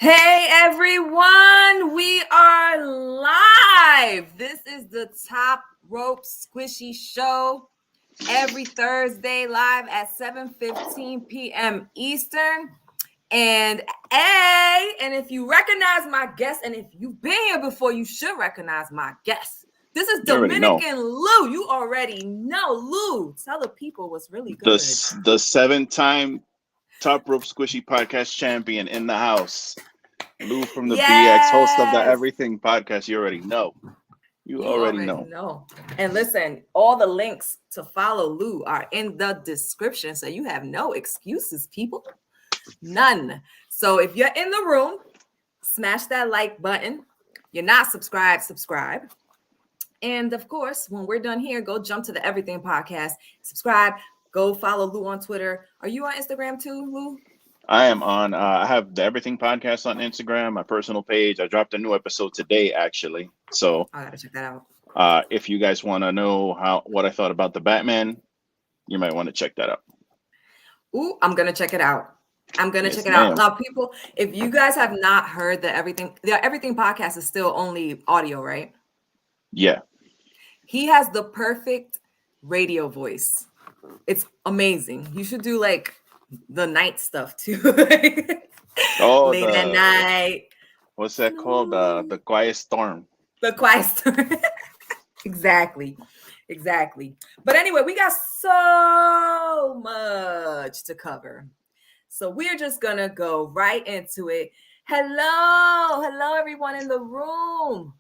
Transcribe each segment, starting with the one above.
Hey everyone, we are live. This is the Top Rope Squishy Show every Thursday live at 7:15 p.m. Eastern. And if you recognize my guest, and if you've been here before, you should recognize my guest. This is Dominican Lou. You already know. Lou, tell the people what's really good. The 7-time Top Rope Squishy Podcast champion in the house. Lou from the BX, host of the Everything Podcast. You already know. You already know. And listen, all the links to follow Lou are in the description. So you have no excuses, people. None. So if you're in the room, smash that like button. You're not subscribed, subscribe. And of course, when we're done here, go jump to the Everything Podcast. Subscribe. Go follow Lou on Twitter. Are you on Instagram too, Lou? I am on. I have the Everything Podcast on Instagram, my personal page. I dropped a new episode today, actually. So I gotta check that out. If you guys want to know what I thought about the Batman, you might want to check that out. Ooh, I'm gonna check it out. Check it out. Now, people, if you guys have not heard the Everything Podcast is still only audio, right? Yeah. He has the perfect radio voice. It's amazing. You should do like the night stuff too. Late at night. What's that called? The Quiet Storm. The Quiet Storm. Exactly. But anyway, we got so much to cover. So we're just gonna go right into it. Hello, everyone in the room.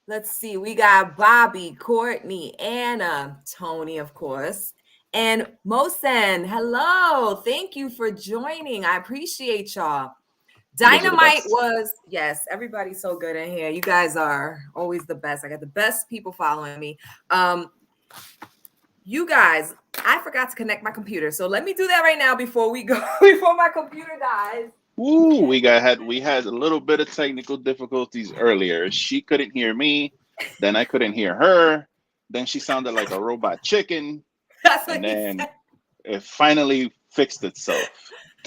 Let's see. We got Bobby, Courtney, Anna, Tony, of course, and Mosen. Hello. Thank you for joining. I appreciate y'all. Dynamite was, yes, everybody's so good in here. You guys are always the best. I got the best people following me. You guys, I forgot to connect my computer. So let me do that right now before my computer dies. Ooh, we had a little bit of technical difficulties earlier. She couldn't hear me, then I couldn't hear her. Then she sounded like a robot chicken. That's what and then it finally fixed itself.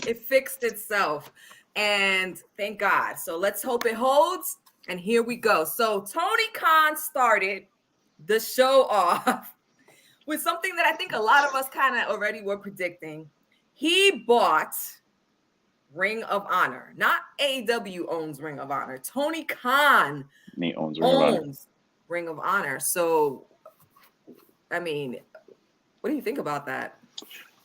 It fixed itself. And thank God. So let's hope it holds. And here we go. So Tony Khan started the show off with something that I think a lot of us kind of already were predicting. He bought Ring of Honor. Not AEW owns Ring of Honor. Tony Khan owns Ring of Honor. So, I mean, what do you think about that?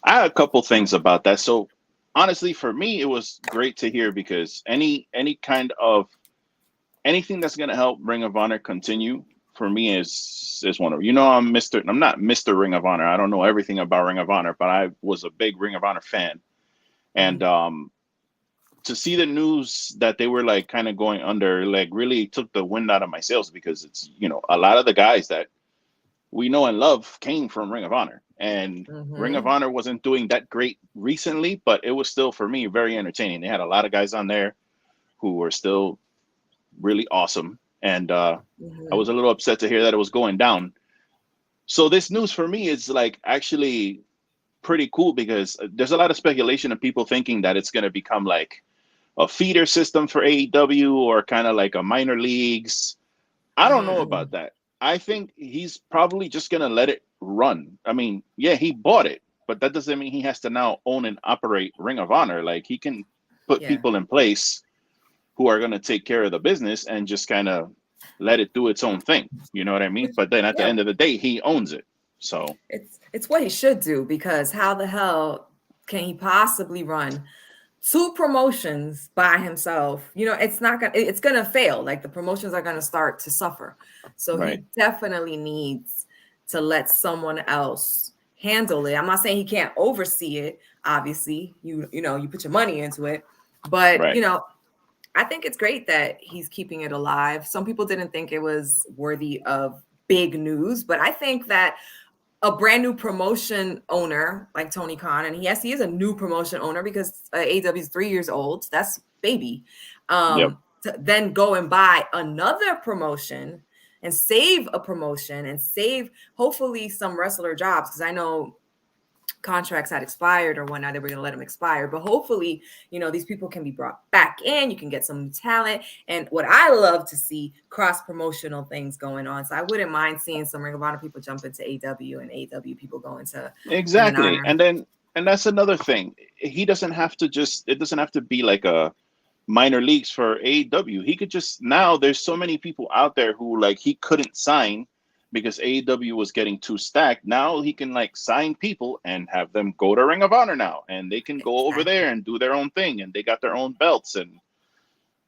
I had a couple things about that. So, honestly, for me, it was great to hear because any kind of anything that's going to help Ring of Honor continue for me is one of, I'm not Mr. Ring of Honor. I don't know everything about Ring of Honor, but I was a big Ring of Honor fan. And to see the news that they were like kind of going under, like really took the wind out of my sails because it's, a lot of the guys that we know and love came from Ring of Honor. And Ring of Honor wasn't doing that great recently, but it was still, for me, very entertaining. They had a lot of guys on there who were still really awesome. And I was a little upset to hear that it was going down. So this news for me is like actually pretty cool because there's a lot of speculation of people thinking that it's going to become like a feeder system for AEW or kind of like a minor leagues. I don't know about that. I think he's probably just going to let it run. I mean, yeah, he bought it, but that doesn't mean he has to now own and operate Ring of Honor. Like he can put people in place who are going to take care of the business and just kind of let it do its own thing. You know what I mean? But then at the end of the day, he owns it. So it's what he should do, because how the hell can he possibly run two promotions by himself? It's gonna fail. Like the promotions are gonna start to suffer. So he definitely needs to let someone else handle it. I'm not saying he can't oversee it. Obviously, you put your money into it, but I think it's great that he's keeping it alive. Some people didn't think it was worthy of big news, but I think that a brand new promotion owner like Tony Khan, and yes, he is a new promotion owner because AEW is 3 years old. That's baby. To then go and buy another promotion and save a promotion and save hopefully some wrestler jobs, because I know contracts had expired or whatnot, they were going to let them expire. But hopefully, these people can be brought back in. You can get some talent. And what I love to see, cross-promotional things going on. So I wouldn't mind seeing some Ring of Honor people jump into AEW and AEW people go into Exactly. And that's another thing. It doesn't have to be like a minor leagues for AEW. He could just, now there's so many people out there who like he couldn't sign because AEW was getting too stacked. Now he can like sign people and have them go to Ring of Honor now, and they can go over there and do their own thing, and they got their own belts, and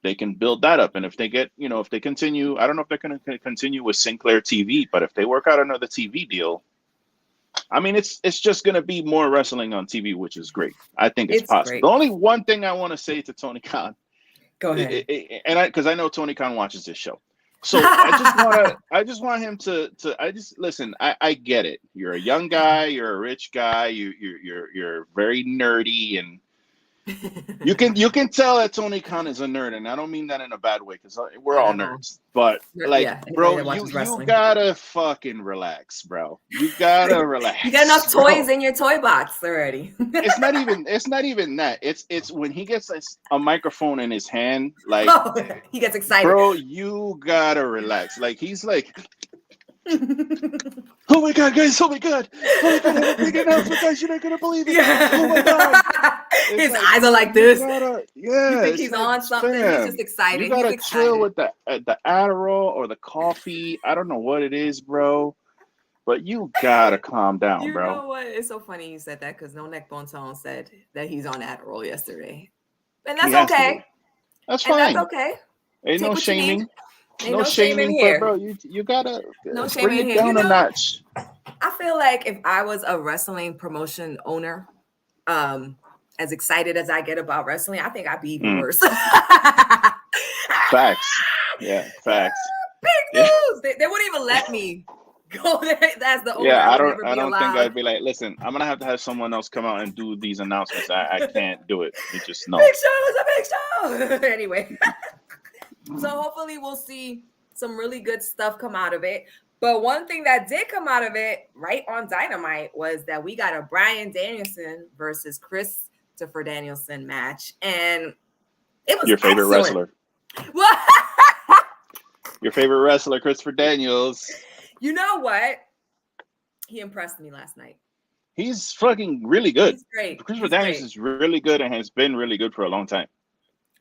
they can build that up. And if they get, if they continue, I don't know if they're going to continue with Sinclair TV, but if they work out another TV deal, I mean, it's just going to be more wrestling on TV, which is great. I think it's possible. Great. The only one thing I want to say to Tony Khan, go ahead, because I know Tony Khan watches this show. So I just want him to listen. I get it. You're a young guy. You're a rich guy. You're very nerdy, and you can tell that Tony Khan is a nerd, and I don't mean that in a bad way because we're all nerds. But bro, you gotta fucking relax, bro. You gotta relax. You got enough toys in your toy box already. It's not even that. It's when he gets a microphone in his hand, like he gets excited. Bro, you gotta relax. Like he's like, oh my god, guys! Oh my god! I have a big announcement, guys! You're not gonna believe it! Yeah. Oh my god! His eyes are like this. You think he's on something? He's just excited. You gotta chill with the Adderall or the coffee. I don't know what it is, bro. But you gotta calm down, bro. You know what? It's so funny you said that because No Neck Bone Tone said that he's on Adderall yesterday, and that's okay. That's fine. That's okay. Ain't no shaming. Ain't no shaming here, bro. You gotta bring it down a notch. I feel like if I was a wrestling promotion owner, as excited as I get about wrestling, I think I'd be even worse. Facts. Yeah, facts. Big news. They wouldn't even let me go there. That's the owner. Yeah, I don't think I'd be like, listen, I'm gonna have someone else come out and do these announcements. I can't do it. You just know. Big Show is a big show. Anyway. So hopefully we'll see some really good stuff come out of it. But one thing that did come out of it right on Dynamite was that we got a Bryan Danielson versus Christopher Danielson match. And it was your favorite wrestler. What? Your favorite wrestler, Christopher Daniels. You know what? He impressed me last night. He's fucking really good. He's great. Christopher Daniels is really good and has been really good for a long time.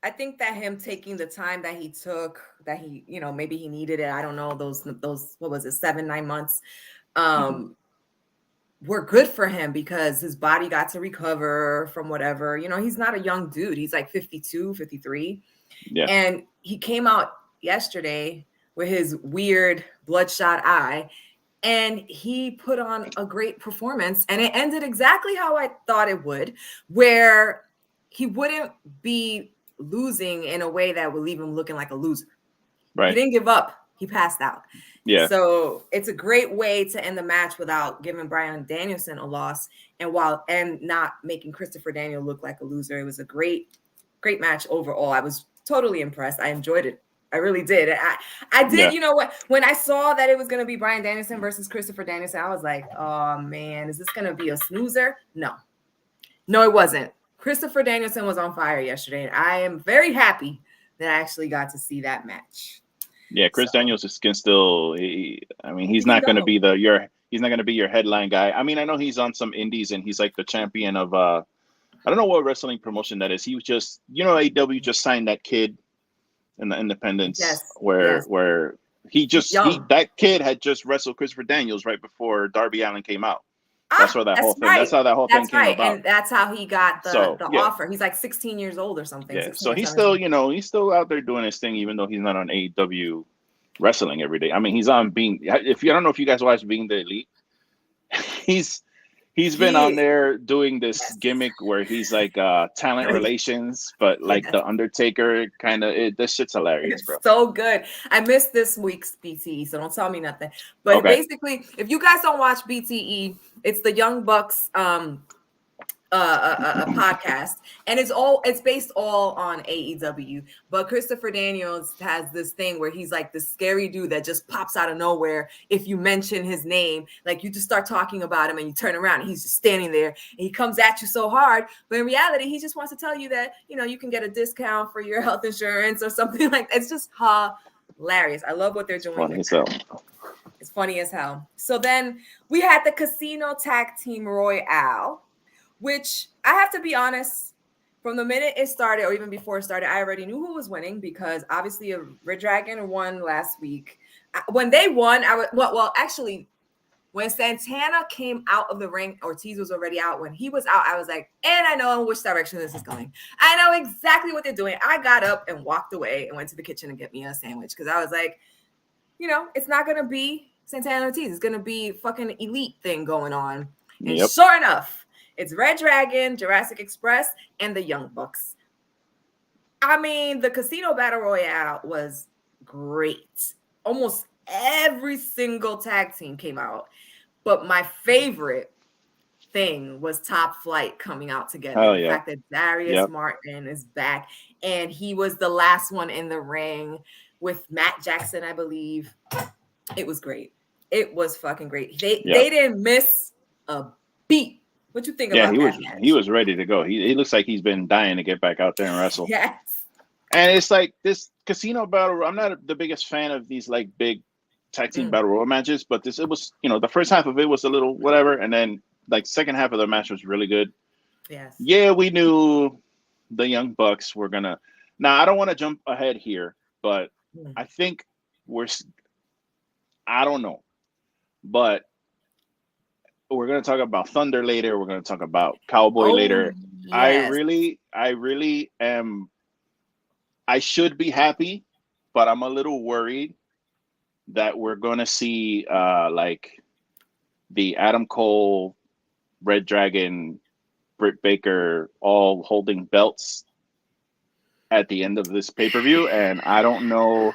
I think that him taking the time that he took, that he, maybe he needed it. I don't know, those, what was it, 7-9 months, were good for him because his body got to recover from whatever. He's not a young dude. He's like 52, 53. Yeah. And he came out yesterday with his weird bloodshot eye, and he put on a great performance, and it ended exactly how I thought it would, where he wouldn't be losing in a way that would leave him looking like a loser. Right. He didn't give up. He passed out. Yeah. So it's a great way to end the match without giving Bryan Danielson a loss and not making Christopher Daniel look like a loser. It was a great match overall. I was totally impressed. I enjoyed it. I really did. I did. Yeah. You know what? When I saw that it was going to be Bryan Danielson versus Christopher Danielson, I was like, oh man, is this going to be a snoozer? No, it wasn't. Christopher Danielson was on fire yesterday, and I am very happy that I actually got to see that match. Yeah, Chris Daniels can still. He's not going to be he's not going to be your headline guy. I mean, I know he's on some indies and he's like the champion of. I don't know what wrestling promotion that is. He was just, AEW just signed that kid in the independents, where that kid had just wrestled Christopher Daniels right before Darby Allin came out. That's where that whole thing. Right. That's how that whole thing came about. And that's how he got the offer. He's like 16 years old or something. Yeah. So he's still, he's still out there doing his thing, even though he's not on AEW wrestling every day. I mean, he's on Being. If you I don't know if you guys watch Being the Elite, he's been on there doing this gimmick where he's like talent relations, but like the Undertaker kind of. This shit's hilarious, bro. So good. I missed this week's BTE, so don't tell me nothing. But basically, if you guys don't watch BTE, it's the Young Bucks a podcast, and it's based all on AEW. But Christopher Daniels has this thing where he's like this scary dude that just pops out of nowhere if you mention his name. Like you just start talking about him and you turn around and he's just standing there and he comes at you so hard. But in reality, he just wants to tell you that, you know, you can get a discount for your health insurance or something like that. It's just hilarious. I love what they're doing. Funny as hell. It's funny as hell. So then we had the Casino Tag Team Royale, which I have to be honest, from the minute it started or even before it started, I already knew who was winning because obviously a Red Dragon won last week. When they won, actually, when Santana came out of the ring, Ortiz was already out. When he was out, I was like, and I know in which direction this is going. I know exactly what they're doing. I got up and walked away and went to the kitchen and get me a sandwich because I was like, you know, it's not going to be Santana Ortiz. It's going to be fucking elite thing going on. And sure enough, it's Red Dragon, Jurassic Express, and the Young Bucks. I mean, the Casino Battle Royale was great. Almost every single tag team came out. But my favorite thing was Top Flight coming out together. Oh, the fact that Darius Martin is back, and he was the last one in the ring with Matt Jackson, I believe. It was great. It was fucking great. They didn't miss a beat. What you think about that? He was ready to go. He looks like he's been dying to get back out there and wrestle. Yes. And it's like this Casino Battle. I'm not the biggest fan of these like big tag team battle royal matches, but it was, you know, the first half of it was a little whatever, and then like second half of the match was really good. Yes. Yeah, we knew the Young Bucks were gonna. Now I don't want to jump ahead here, but I think I don't know, but we're going to talk about Thunder later. We're going to talk about Cowboy later. Yes. I really am. I should be happy, but I'm a little worried that we're going to see like the Adam Cole, Red Dragon, Britt Baker all holding belts at the end of this pay-per-view. And I don't know.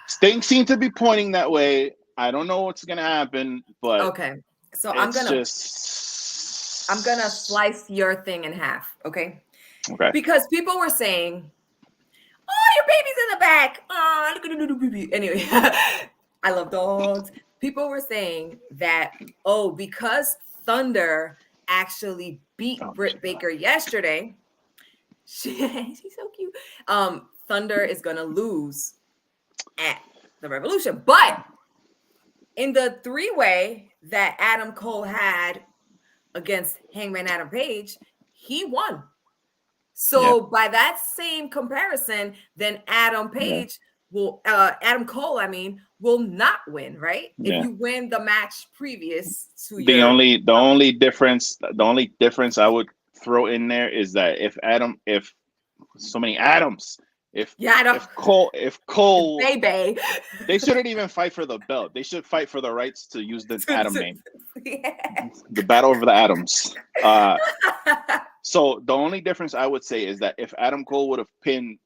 Things seem to be pointing that way. I don't know what's going to happen, but okay. So I'm gonna slice your thing in half, okay? Okay. Because people were saying, "Oh, your baby's in the back." Oh, look at the little baby. Anyway, I love dogs. People were saying that because Thunder actually beat Britt Baker yesterday, she's so cute. Thunder is gonna lose at the Revolution, but in the three-way that Adam Cole had against Hangman Adam Page, he won. So by that same comparison, then Adam Cole, will not win, right? If you win the match previous to the only difference I would throw in there is that if so many Adams. If Cole, baby, they shouldn't even fight for the belt. They should fight for the rights to use the Adam name. The battle over the Atoms. So the only difference I would say is that if Adam Cole would have pinned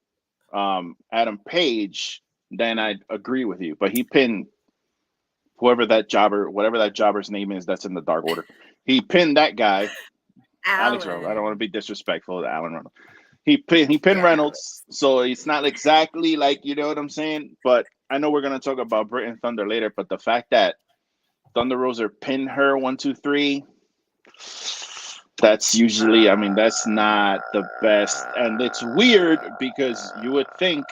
Adam Page, then I'd agree with you. But he pinned whatever that jobber's name is that's in the Dark Order. He pinned that guy, Alex Reynolds. I don't want to be disrespectful to Alan Reynolds. He pinned Reynolds, so it's not exactly like, you know what I'm saying? But I know we're going to talk about Britt and Thunder later, but the fact that Thunder Rosa pinned her 1, 2, 3, that's usually, that's not the best. And it's weird because you would think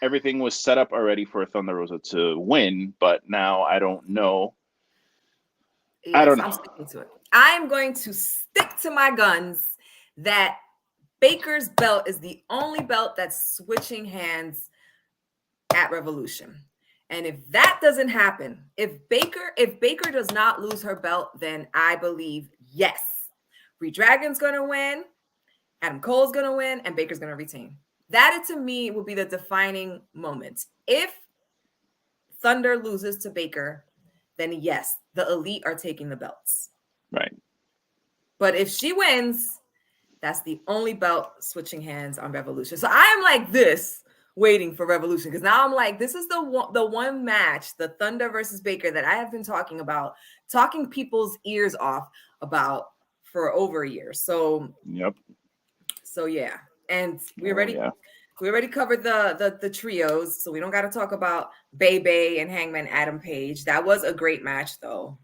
everything was set up already for Thunder Rosa to win, but now I don't know. Yes, I don't know. I'm sticking to it. I'm going to stick to my guns that Baker's belt is the only belt that's switching hands at Revolution. And if that doesn't happen, if Baker does not lose her belt, then I believe, yes, Red Dragon's going to win, Adam Cole's going to win, and Baker's going to retain. That, to me, will be the defining moment. If Thunder loses to Baker, then yes, the Elite are taking the belts. Right. But if she wins, that's the only belt switching hands on Revolution. So I am like this, waiting for Revolution, because now I'm like, this is the one match, the Thunder versus Baker, that I have been talking people's ears off about for over a year. So Yep. yeah. And we Oh already yeah. covered the trios, so we don't got to talk about Bay and Hangman Adam Page. That was a great match though.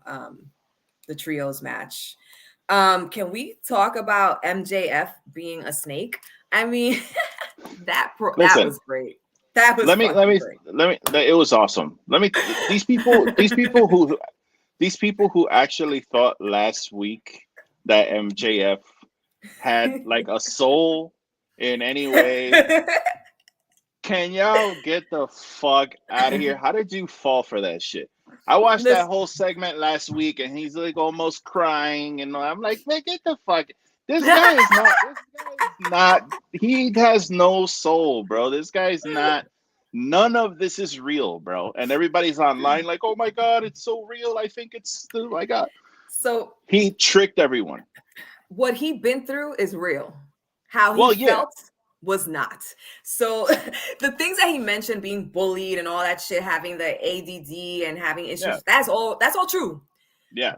The trios match. Can we talk about MJF being a snake? I mean, that Listen, was great. That was fucking great. it was awesome. These people who actually thought last week that MJF had like a soul in any way. Can y'all get the fuck out of here? How did you fall for that shit? I watched that whole segment last week and he's like almost crying and I'm like, man, get the fuck. This guy is not he has no soul, bro. This guy's not none of this is real, bro. And everybody's online like, oh my god, it's so real. I think it's oh my god. So he tricked everyone. What he'd been through is real. How he felt was not. So the things that he mentioned, being bullied and all that shit, having the ADD and having issues, that's all true. Yeah.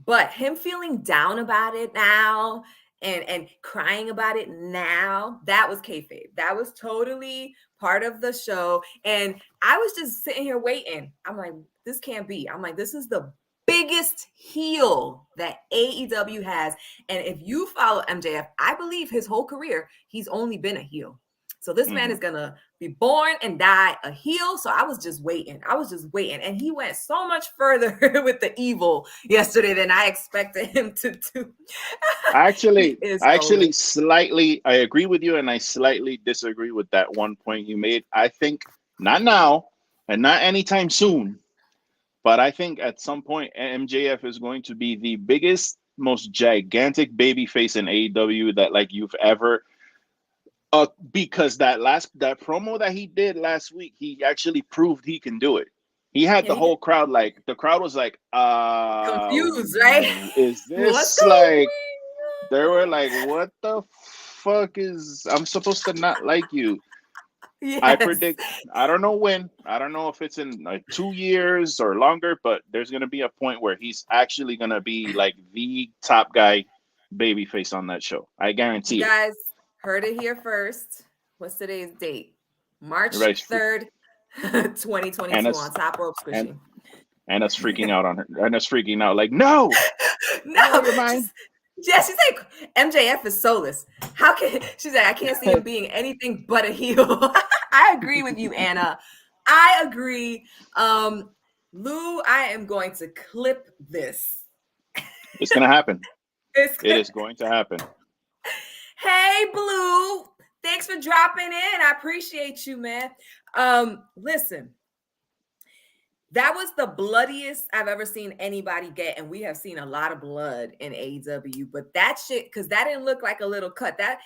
But him feeling down about it now and crying about it now, that was kayfabe. That was totally part of the show. And I was just sitting here waiting. I'm like, this can't be. I'm like, this is the biggest heel that AEW has. And if you follow MJF, I believe his whole career, he's only been a heel. So this man is going to be born and die a heel. So I was just waiting. And he went so much further with the evil yesterday than I expected him to do. I actually slightly, I agree with you and I slightly disagree with that one point you made. I think not now and not anytime soon, but I think at some point MJF is going to be the biggest, most gigantic babyface in AEW that like you've ever because that promo that he did last week, he actually proved he can do it. He had the whole crowd like the crowd was like confused, right? Is this like they were like, what the fuck is I'm supposed to not like you? Yes. I predict I don't know when. I don't know if it's in like 2 years or longer, but there's gonna be a point where he's actually gonna be like the top guy babyface on that show. I guarantee you guys heard it here first. What's today's date? March 3rd, 2022 on Top Rope Squishing. And us freaking out on her. And us freaking out like, no, you're mine. Yeah, she's like, MJF is soulless. How can she's like, I can't see him being anything but a heel. I agree with you, Anna. I agree. Lou, I am going to clip this. It's gonna happen. It is going to happen. Hey, Blue. Thanks for dropping in. I appreciate you, man. Listen, that was the bloodiest I've ever seen anybody get, and we have seen a lot of blood in AEW. But that shit, because that didn't look like a little cut. It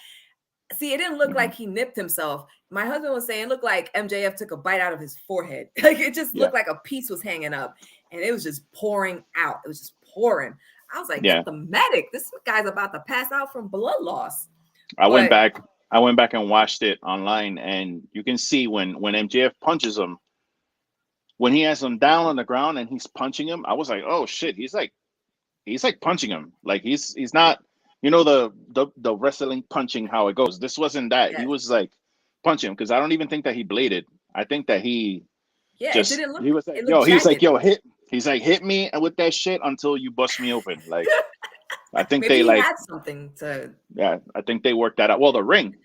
didn't look like he nipped himself. My husband was saying it looked like MJF took a bite out of his forehead. Like it just looked like a piece was hanging up, and it was just pouring out. It was just pouring. I was like, get the medic. This guy's about to pass out from blood loss. I went back and watched it online, and you can see when MJF punches him, when he has him down on the ground and he's punching him, I was like, oh shit, he's like punching him. Like he's not, the wrestling punching how it goes. This wasn't that. He was like punching him because I don't even think that he bladed. I think that he just he was like, hit me with that shit until you bust me open. Like I think maybe they had something to. Yeah, I think they worked that out. Well, the ring.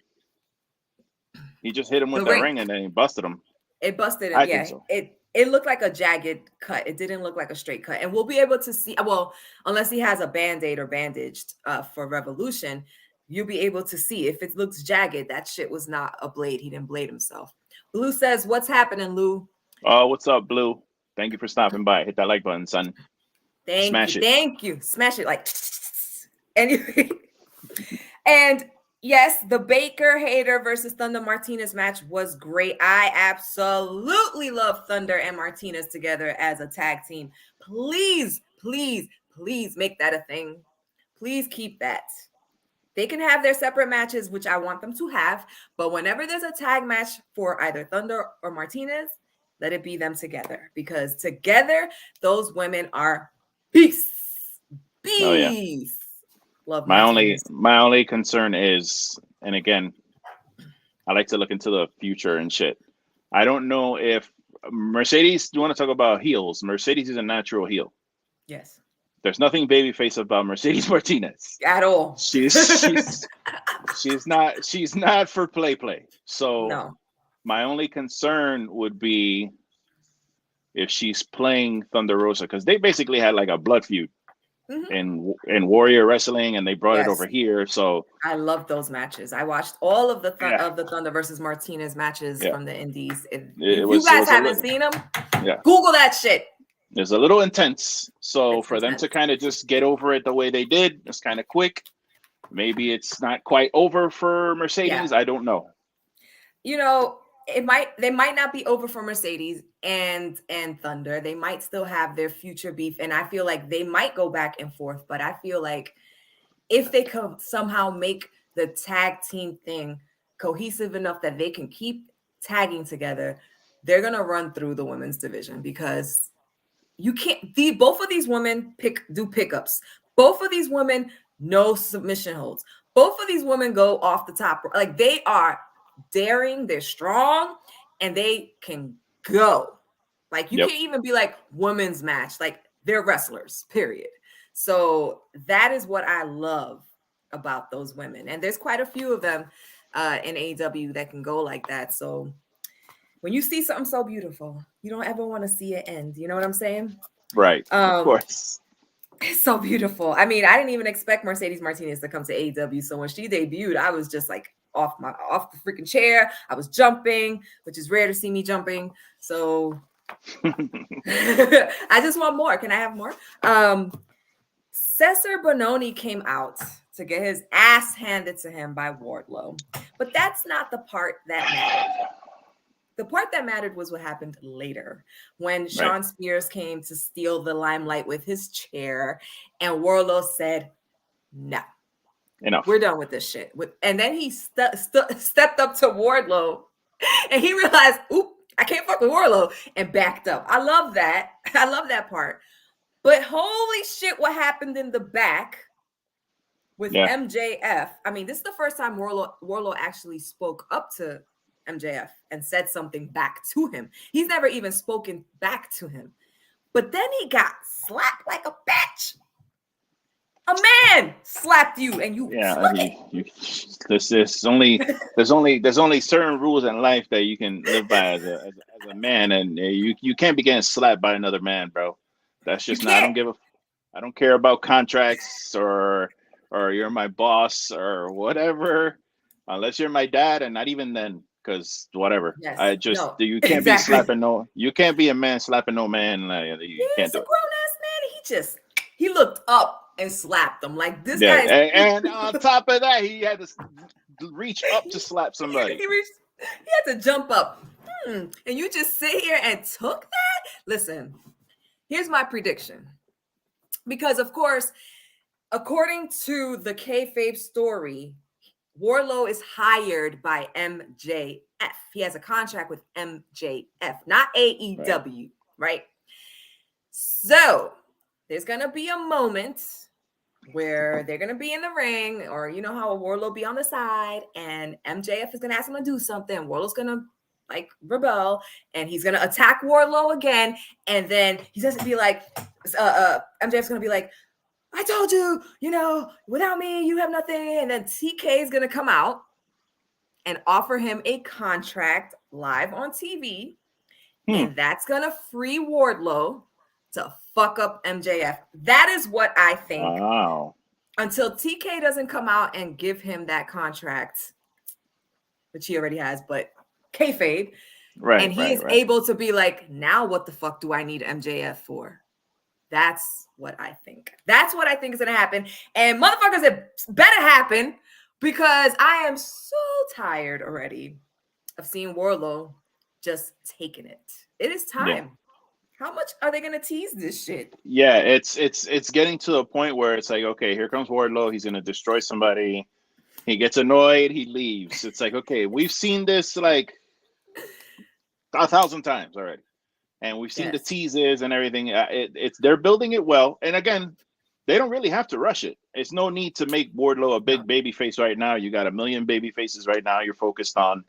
He just hit him with the ring and then he busted him. It busted him. Yeah, so. It looked like a jagged cut. It didn't look like a straight cut. And we'll be able to see. Well, unless he has a Band-Aid or bandaged for Revolution, you'll be able to see if it looks jagged. That shit was not a blade. He didn't blade himself. Blue says, "What's happening, Lou?" Oh, what's up, Blue? Thank you for stopping by. Hit that like button, son. Thank you. Smash it like. And yes, the Baker Hater versus Thunder Martinez match was great. I absolutely love Thunder and Martinez together as a tag team. Please make that a thing. Please keep that. They can have their separate matches, which I want them to have. But whenever there's a tag match for either Thunder or Martinez, let it be them together. Because together, those women are beasts. Beasts. Love My only Martinez. my only concern is, and again, I like to look into the future and shit. I don't know if Mercedes. You want to talk about heels? Mercedes is a natural heel. Yes. There's nothing babyface about Mercedes Martinez. At all. She's she's not for play. So No. my only concern would be if she's playing Thunder Rosa, because they basically had like a blood feud Mhm. in Warrior Wrestling, and they brought it over Yes. here. So I love those matches. I watched all of the yeah, Thunder versus Martinez matches yeah, from the Indies. If it you was it guys was a haven't little, seen them, yeah, Google that shit. it's a little intense. So It's for them to intense. kind of just get over it the way they did, it's kind of quick. Maybe it's not quite over for Yeah. Mercedes. I don't know. You know, they might not be over for Mercedes and Thunder. They might still have their future beef, and I feel like they might go back and forth. But I feel like if they could somehow make the tag team thing cohesive enough that they can keep tagging together, they're gonna run through the women's division because you can't. Both of these women do pickups. Both of these women know submission holds. Both of these women go off the top. Like they are daring, they're strong, and they can go. Like you Yep. can't even be like women's match. Like they're wrestlers, period. So that is what I love about those women. And there's quite a few of them in AEW that can go like that. So when you see something so beautiful, you don't ever want to see it end. You know what I'm saying? Right. Of Um, course. it's so beautiful. I mean, I didn't even expect Mercedes Martinez to come to AEW. So when she debuted, I was just like off the freaking chair. I was jumping, which is rare to see me jumping. So I just want more. Can I have more? Cesar Bononi came out to get his ass handed to him by Wardlow. But that's not the part that mattered. The part that mattered was what happened later when Right. Sean Spears came to steal the limelight with his chair, and Wardlow said, "No, Enough. we're done with this shit." And then he stepped up to Wardlow, and he realized, "Oop, I can't fuck with Wardlow," and backed up. I love that. I love that part. But holy shit, what happened in the back with Yeah. MJF? I mean, this is the first time Wardlow actually spoke up to MJF and said something back to him. He's never even spoken back to him. But then he got slapped like a bitch. A man slapped you and you Yeah. took it. There's only certain rules in life that you can live by as a man, and you can't be getting slapped by another man, bro. That's You just not. can't. I don't care about contracts or you're my boss or whatever, unless you're my dad, and not even then, because whatever. Yes. I just No. you can't be Exactly. slapping no. You can't be a man slapping no man. You can't He's a do it. grown ass man. He looked up and slapped him. Like this Yeah, guy is and on top of that, he had to reach up to slap somebody. he had to jump up. And you just sit here and took that? Listen, here's my prediction. Because of course, according to the kayfabe story, Wardlow is hired by MJF. He has a contract with MJF, not AEW, right? So there's gonna be a moment where they're gonna be in the ring, or you know how Wardlow be on the side, and MJF is gonna ask him to do something. Wardlow's gonna like rebel, and he's gonna attack Wardlow again, and then he's gonna be like, MJF's gonna be like, "I told you, without me, you have nothing." And then TK is gonna come out and offer him a contract live on TV, and that's gonna free Wardlow to fuck up MJF. That is what I think. Wow. Until TK doesn't come out and give him that contract, which he already has, but kayfabe, Right. and he Right. is Right. able to be like, now what the fuck do I need MJF for? That's what I think. That's what I think is gonna happen. And motherfuckers, it better happen, because I am so tired already of seeing Wardlow just taking it. It is time. Yeah. How much are they gonna tease this shit? Yeah, it's getting to a point where it's like, okay, here comes Wardlow. He's gonna destroy somebody. He gets annoyed. He leaves. It's like, okay, we've seen this like 1,000 times already, and we've seen the Yes. teases and everything. They're building it well, and again, they don't really have to rush it. It's no need to make Wardlow a big No. baby face right now. You got a million baby faces right now. You're focused on.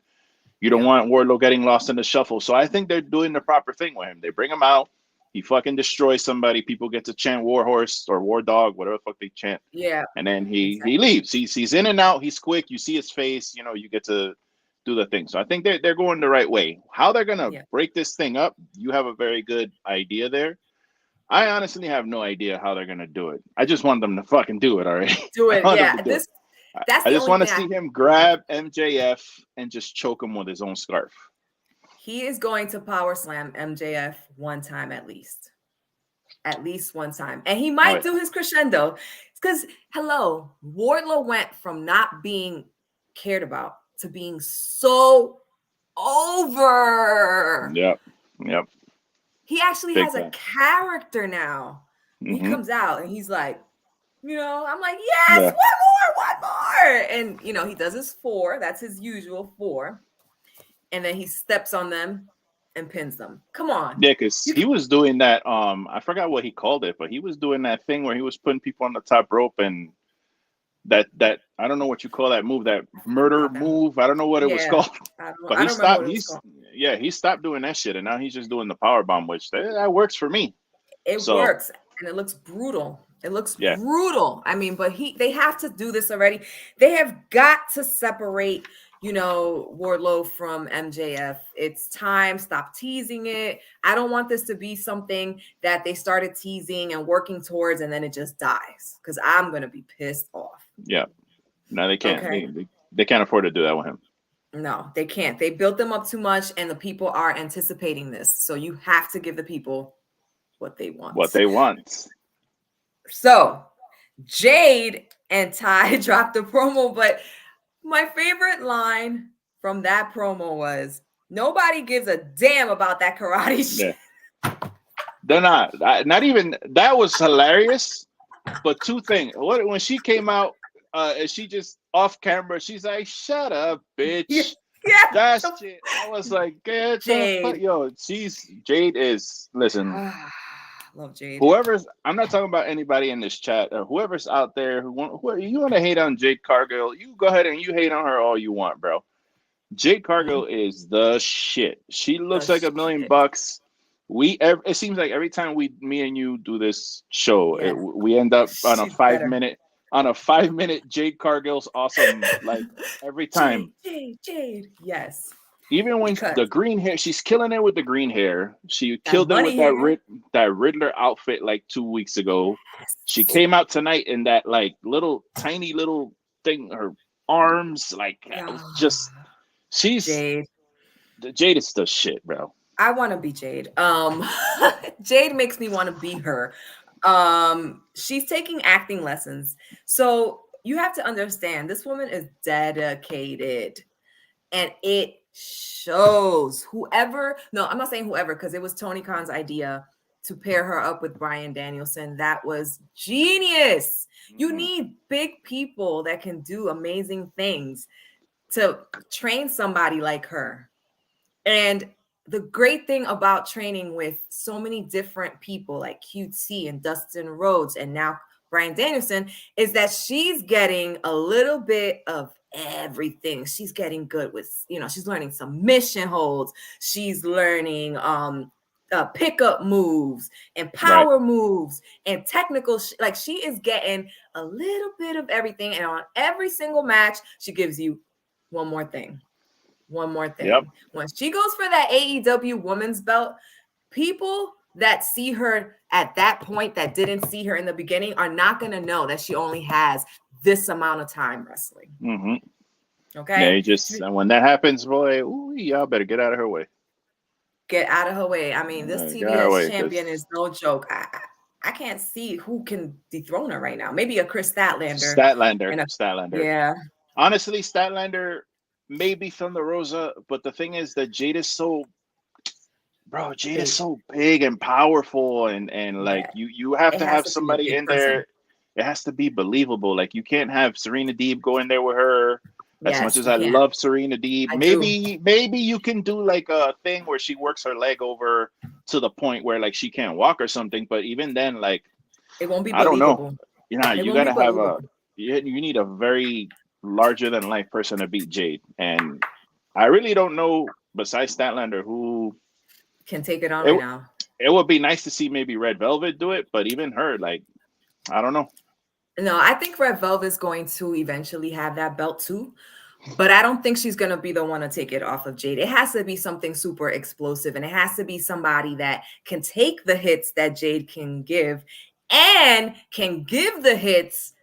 You don't Yeah. want Wardlow getting lost in the shuffle. So I think they're doing the proper thing with him. They bring him out. He fucking destroys somebody. People get to chant War Horse or War Dog, whatever the fuck they chant. Yeah. And then he Exactly. leaves. He's in and out. He's quick. You see his face. You know, you get to do the thing. So I think they're going the right way. How they're gonna Yeah. break this thing up, you have a very good idea there. I honestly have no idea how they're gonna do it. I just want them to fucking do it already. Do I it. want them Yeah. to do it. That's I the just only want to thing see him grab MJF and just choke him with his own scarf. he is going to power slam MJF one time at least. At least one time. And he might do his crescendo. Because hello, Wardlow went from not being cared about to being so over. Yep. He actually Big has a time. character now. He Mhm. comes out and he's like, I'm like, yes, Yeah. one more. And he does his 4. That's his usual 4. And then he steps on them and pins them. Come on. Yeah, because he was doing that. I forgot what he called it, but he was doing that thing where he was putting people on the top rope and that I don't know what you call that move, that murder move. I don't know what it was called. But he stopped. He stopped doing that shit, and now he's just doing the power bomb, which that works for me. It works, and it looks brutal. It looks brutal. I mean, but they have to do this already. They have got to separate, Wardlow from MJF. It's time. Stop teasing it. I don't want this to be something that they started teasing and working towards, and then it just dies. Because I'm gonna be pissed off. Yeah. No, they can't. Okay. They can't afford to do that with him. No, they can't. They built them up too much, and the people are anticipating this. So you have to give the people what they want. So Jade and Ty dropped a promo, but my favorite line from that promo was, nobody gives a damn about that karate shit. Yeah. They're not even. That was hilarious. But 2 things. When she came out, she just off camera, she's like, shut up, bitch. Yeah. That shit. I was like, get Jade. Yo, Jade is, listen. Love Jade. I'm not talking about anybody in this chat, or whoever's out there who you want to hate on Jade Cargill, you go ahead and you hate on her all you want, bro. Jade Cargill is the shit. She looks like $1 million. It seems like every time me and you do this show, we end up on a 5-minute Jade Cargill's awesome, like every time. Jade, yes. Even when the green hair, she's killing it with the green hair. She killed it with that Riddler outfit like 2 weeks ago. Yes. She came out tonight in that like tiny little thing, her arms, like just Jade. Jade is the shit, bro. I want to be Jade. Jade makes me want to be her. She's taking acting lessons. So you have to understand, this woman is dedicated, and it shows. I'm not saying whoever, because it was Tony Khan's idea to pair her up with Bryan Danielson. That was genius. You need big people that can do amazing things to train somebody like her. And the great thing about training with so many different people like QT and Dustin Rhodes and now Bryan Danielson is that she's getting a little bit of everything. She's getting good with, she's learning submission holds. She's learning pickup moves and power moves and technical. Like she is getting a little bit of everything. And on every single match, she gives you one more thing. Yep. When she goes for that AEW women's belt, people that see her at that point that didn't see her in the beginning are not going to know that she only has this amount of time wrestling. Mm-hmm. Okay. Yeah, when that happens, boy, y'all better get out of her way. Get out of her way. I mean, this TBS champion is no joke. I can't see who can dethrone her right now. Maybe a Chris Statlander. Statlander. Yeah. Honestly, Statlander. Maybe Thunder Rosa, but the thing is that Jade is so big and powerful, and like you have to have somebody in there. It has to be believable. Like you can't have Serena Deeb go in there with her. As much as I love Serena Deeb, maybe you can do like a thing where she works her leg over to the point where like she can't walk or something. But even then, like it won't be believable. you know, It you won't be gotta but have Uber. you need a very larger than life person to beat Jade, and I really don't know besides Statlander who Can take it on it right now. it would be nice to see maybe Red Velvet do it, but even her, like, I don't know. No, I think Red Velvet's going to eventually have that belt too, but I don't think she's going to be the one to take it off of Jade. It has to be something super explosive, and it has to be somebody that can take the hits that Jade can give and can give the hits,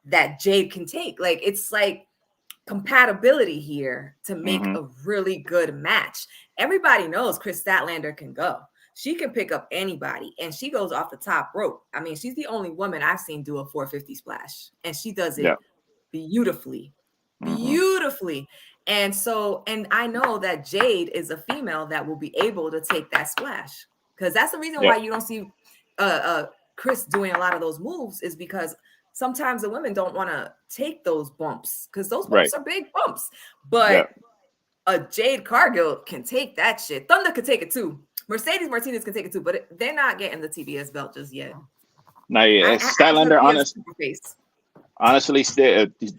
that Jade can take. Like, it's like compatibility here to make Hmm. a really good match. Everybody knows Chris Statlander can go. She can pick up anybody, and she goes off the top rope. I mean, she's the only woman I've seen do a 450 splash, and she does Yeah. it beautifully, Hmm. beautifully. And I know that Jade is a female that will be able to take that splash, because that's the reason Yeah. why you don't see Chris doing a lot of those moves, is because sometimes the women don't want to take those bumps, because those Right. bumps are big bumps. Yeah. But a Jade Cargill can take that shit. Thunder could take it too. Mercedes Martinez can take it too, but they're not getting the TBS belt just yet. Now, yeah, I have to Statlander, be a super face. honestly,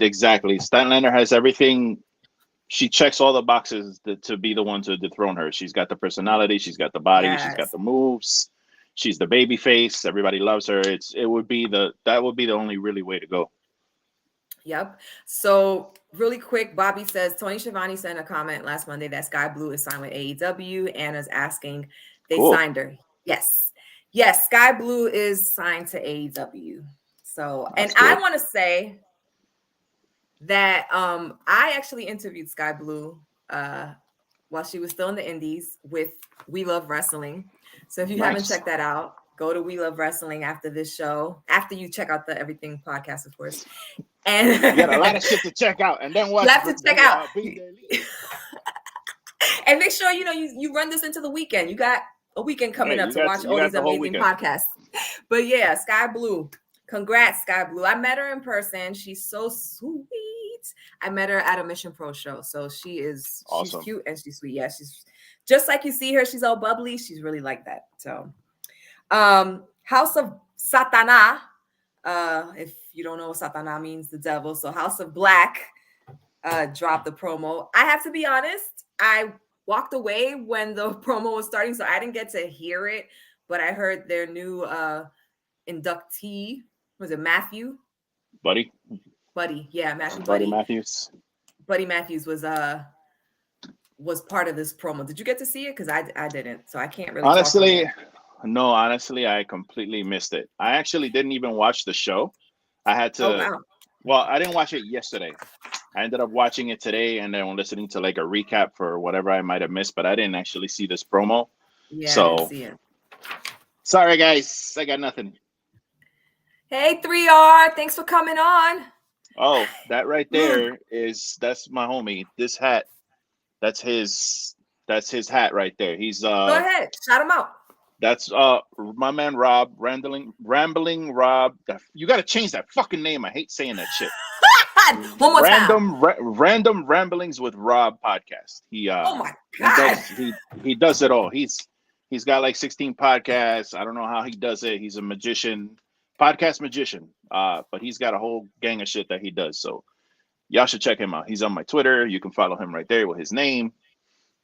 exactly. Statlander has everything. She checks all the boxes to be the one to dethrone her. She's got the personality, she's got the body, she's got Yes. the moves. She's the baby face. Everybody loves her. That would be the only really way to go. Yep. So really quick, Bobby says Tony Schiavone sent a comment last Monday that Sky Blue is signed with AEW. Anna's asking, they Cool. signed her. Yes. Yes, Sky Blue is signed to AEW. So, and That's good. I want to say that I actually interviewed Sky Blue while she was still in the Indies with We Love Wrestling. So if you haven't Nice. checked that out, go to We Love Wrestling after this show, after you check out the Everything podcast, of course. And You got a lot of shit to check out, and then watch. you have to check out. Being there. And make sure you run this into the weekend. You got a weekend coming Yeah, up to watch you all got these the whole amazing weekend. podcasts. But yeah, Sky Blue. Congrats, Sky Blue. I met her in person. She's so sweet. I met her at a Mission Pro show. So she's Awesome. cute and she's sweet. Yeah, she's just like you see her. She's all bubbly. She's really like that. So House of Satana. If you don't know what Satana means, the devil. So House of Black dropped the promo. I have to be honest, I walked away when the promo was starting, so I didn't get to hear it, but I heard their new inductee. Was it Matthew? Buddy. Yeah, Matthew Buddy Buddy. Matthews. Buddy Matthews was part of this promo. Did you get to see it? Because I didn't, so I can't really. Honestly, no. Honestly, I completely missed it. I actually didn't even watch the show. I had to. Oh wow. Well, I didn't watch it yesterday. I ended up watching it today and then listening to like a recap for whatever I might have missed, but I didn't actually see this promo. Yeah, so I didn't see it. Sorry, guys. I got nothing. Hey, 3R. Thanks for coming on. Oh, that right there that's my homie. This hat, that's his hat right there. He's Go ahead. Shout him out. That's my man Rob, Rambling Rob. You got to change that fucking name. I hate saying that shit. One more time. Random Ramblings with Rob podcast. Oh my god. He does it all. He's got like 16 podcasts. I don't know how he does it. He's a magician, podcast magician. But he's got a whole gang of shit that he does. So y'all should check him out. He's on my Twitter. You can follow him right there with his name.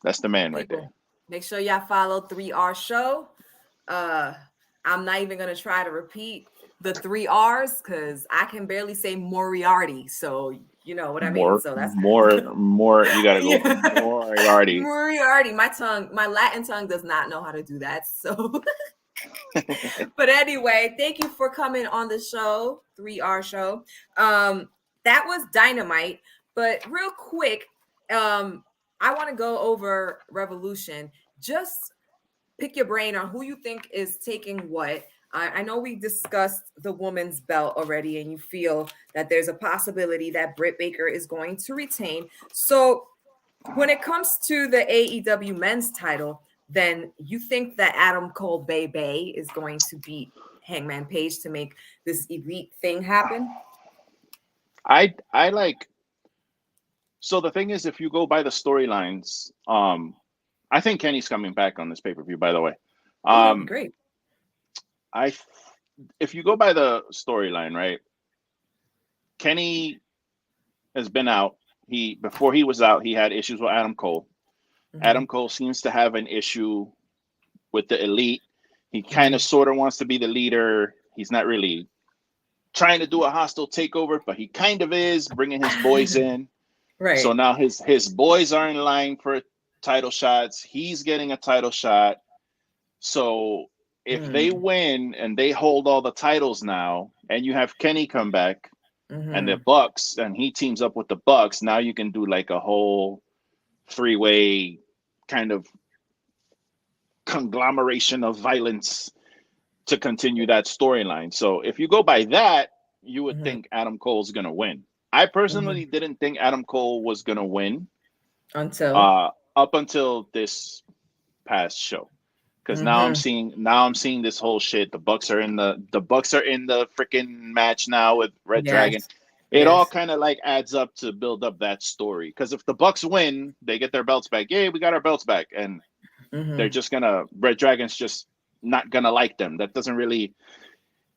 That's the man right there. Make sure y'all follow 3R Show. I'm not even gonna try to repeat the 3 R's because I can barely say Moriarty. So you know what I mean. So that's more. You gotta go Moriarty. Moriarty. My Latin tongue does not know how to do that. So, but anyway, thank you for coming on the show, 3R Show. That was Dynamite. But real quick, I want to go over Revolution. Just pick your brain on who you think is taking what. I know we discussed the women's belt already, and you feel that there's a possibility that Britt Baker is going to retain. So when it comes to the AEW men's title, then you think that Adam Cole Bay is going to beat Hangman Page to make this elite thing happen? I like. So the thing is, if you go by the storylines, I think Kenny's coming back on this pay-per-view, by the way. Great. if you go by the storyline, right? Kenny has been out. Before he was out, he had issues with Adam Cole. Mm-hmm. Adam Cole seems to have an issue with the elite. He kind Mm-hmm. of sort of wants to be the leader. He's not really trying to do a hostile takeover, but he kind of is bringing his boys in. So Right. now his boys are in line for title shots. He's getting a title shot. So if they Mm. win and they hold all the titles now, and you have Kenny come back and the Mm-hmm. Bucks, and he teams up with the Bucks, now you can do like a whole three-way kind of conglomeration of violence to continue that storyline. So if you go by that, you would Mm-hmm. think Adam Cole's gonna win. I Mm-hmm. personally didn't think Adam Cole was gonna win Until. up until this past show. Because Mm-hmm. now I'm seeing this whole shit. The Bucks are in the freaking match now with Red Dragon. Yes. It all Yes. kind of like adds up to build up that story. Because if the Bucks win, they get their belts back. Yay, we got our belts back, and they're Mm-hmm. just gonna Red Dragon's just not gonna like them. That doesn't really.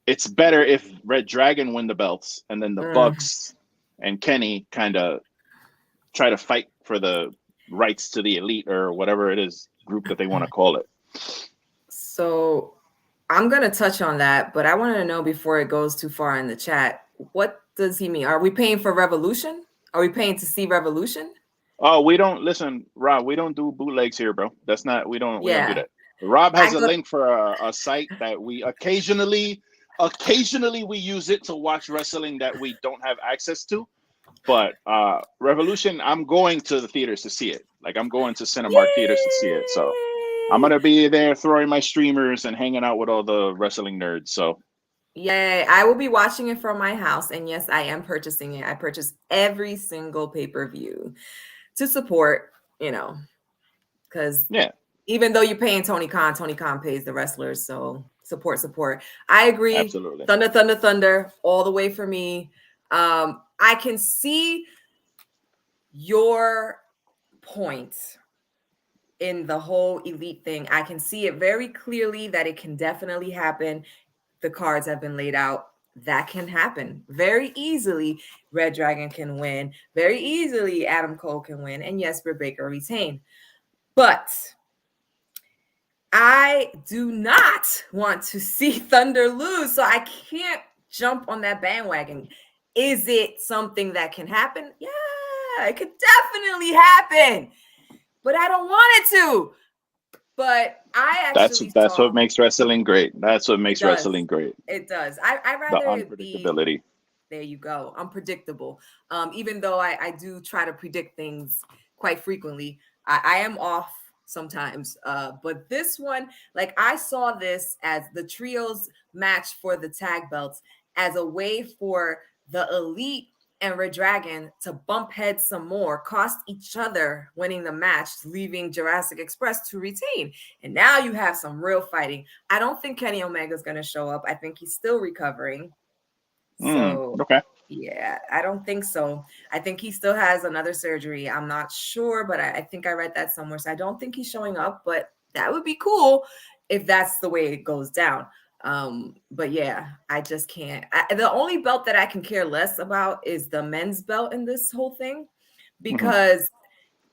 It's better if Red Dragon win the belts, and then the Mm. Bucks and Kenny kind of try to fight for the rights to the elite or whatever it is group that they want to call it. So I'm gonna touch on that, but I want to know before it goes too far in the chat, what does he mean? Are we paying for Revolution? Are we paying to see Revolution? Oh, we don't listen, Rob. We don't do bootlegs here, bro. That's not. We don't do Yeah. that. Rob I has a go link for a site that we occasionally we use it to watch wrestling that we don't have access to. But Revolution, I'm going to the theaters to see it. Like I'm going to Cinemark theaters to see it. So I'm Yay! gonna be there throwing my streamers and hanging out with all the wrestling nerds. So Yay. I will be watching it from my house. And yes, I am purchasing it. I purchase every single pay-per-view to support, because yeah, even though you're paying Tony Khan pays the wrestlers. So support. I agree. absolutely. Thunder, thunder, thunder, all the way for me. I can see your point in the whole elite thing. I can see it very clearly that it can definitely happen. The cards have been laid out. That can happen very easily. Red Dragon can win very easily. Adam Cole can win. And yes, Britt Baker retain. But I do not want to see Thunder lose. So I can't jump on that bandwagon. Is it something that can happen? Yeah, it could definitely happen. But I don't want it to. But I actually That's what saw makes wrestling great. That's what it makes does. wrestling great. It does. I The rather it be unpredictability. there you go, unpredictable. Even though I do try to predict things quite frequently, I am off sometimes. But this one, like I saw this as the trios match for the tag belts as a way for the elite and Red Dragon to bump heads some more, cost each other winning the match, leaving Jurassic Express to retain. And now you have some real fighting. I don't think Kenny Omega's going to show up. I think he's still recovering. So, Okay. yeah, I don't think so. I think he still has another surgery. I'm not sure, but I think I read that somewhere. So I don't think he's showing up, but that would be cool if that's the way it goes down. But yeah, I just can't. The only belt that I can care less about is the men's belt in this whole thing, Hmm. because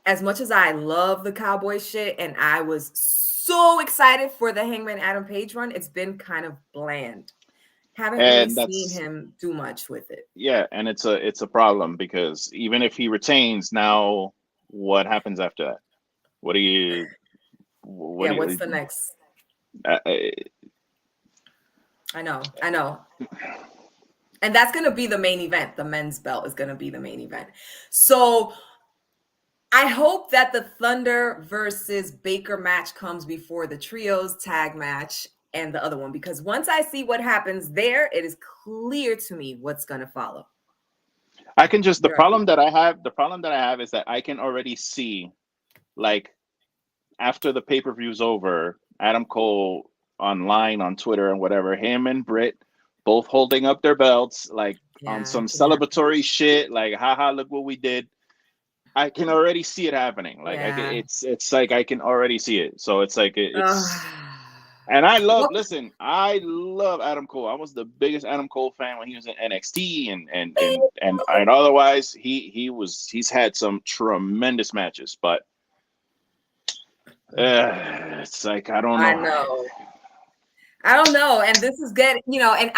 as much as I love the cowboy shit and I was so excited for the Hangman Adam Page run, it's been kind of bland. Haven't really And seen that's him do much with it. yeah, and it's a problem because even if he retains, now what happens after that? What do you what Yeah, do what's you the next? uh, uh, I know. And that's going to be the main event. The men's belt is going to be the main event. So I hope that the Thunder versus Baker match comes before the trios tag match and the other one, because once I see what happens there, it is clear to me what's going to follow. I can just You're up. the problem that I have is that I can already see like after the pay-per-view's over, Adam Cole online on Twitter and whatever, him and Britt both holding up their belts like on Yeah, some it can happen. celebratory shit, like haha, look what we did. I can already see it happening. Like Yeah. it's like I can already see it. So it's like it's Ugh. And I love, Well, listen, I love Adam Cole. I was the biggest Adam Cole fan when he was in NXT and otherwise he's had some tremendous matches, but it's like I don't I know. know. I don't know. And this is getting, and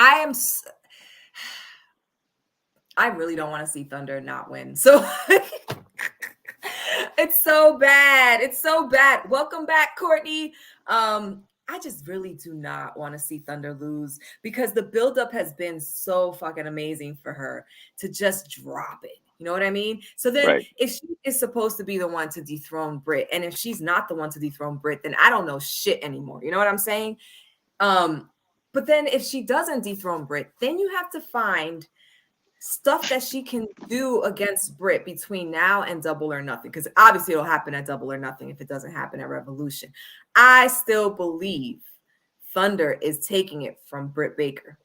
I really don't want to see Thunder not win. So it's so bad. It's so bad. Welcome back, Courtney. I just really do not want to see Thunder lose because the buildup has been so fucking amazing for her to just drop it. You know what I mean? So then Right. if she is supposed to be the one to dethrone Britt, and if she's not the one to dethrone Britt, then I don't know shit anymore. You know what I'm saying? But then if she doesn't dethrone Britt, then you have to find stuff that she can do against Britt between now and Double or Nothing, because obviously it'll happen at Double or Nothing if it doesn't happen at Revolution. I still believe Thunder is taking it from Britt Baker,